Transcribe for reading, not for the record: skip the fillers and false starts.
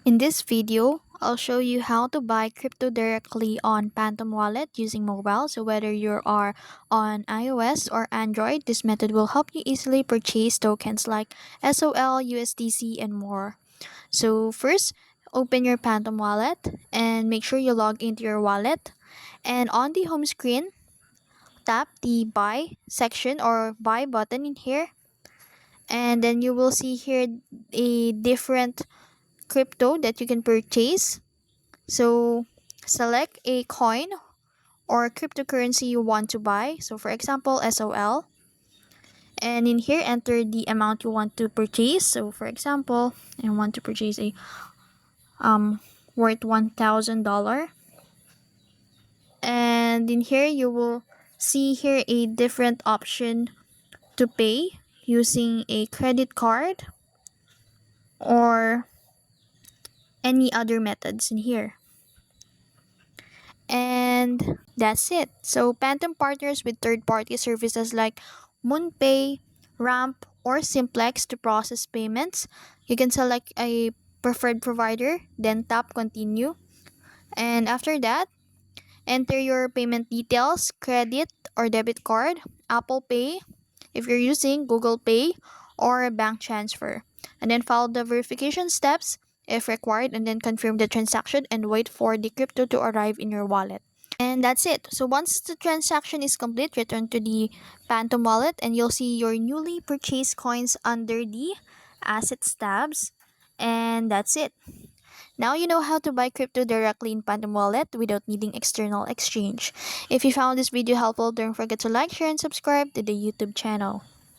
In this video, I'll show you how to buy crypto directly on Phantom Wallet using mobile. So whether you are on iOS or Android, this method will help you easily purchase tokens like SOL, USDC, and more. So first, open your Phantom Wallet and make sure you log into your wallet. And on the home screen, tap the buy section or buy button in here. And then you will see here a different crypto that you can purchase. So select a coin or cryptocurrency you want to buy. So for example, SOL. And in here, enter the amount you want to purchase. So for example, I want to purchase a um worth $1,000. And in here, you will see here a different option to pay using a credit card or any other methods in here. And that's it. So Phantom partners with third-party services like MoonPay, Ramp, or Simplex to process payments. You can select a preferred provider, then tap continue. And after that, enter your payment details, credit or debit card, Apple Pay, if you're using Google Pay, or bank transfer. And then follow the verification steps if required, and then confirm the transaction and wait for the crypto to arrive in your wallet. And that's it. So once the transaction is complete, return to the Phantom wallet and you'll see your newly purchased coins under the assets tabs. And that's it. Now you know how to buy crypto directly in Phantom Wallet without needing external exchange. If you found this video helpful, don't forget to like, share, and subscribe to the YouTube channel.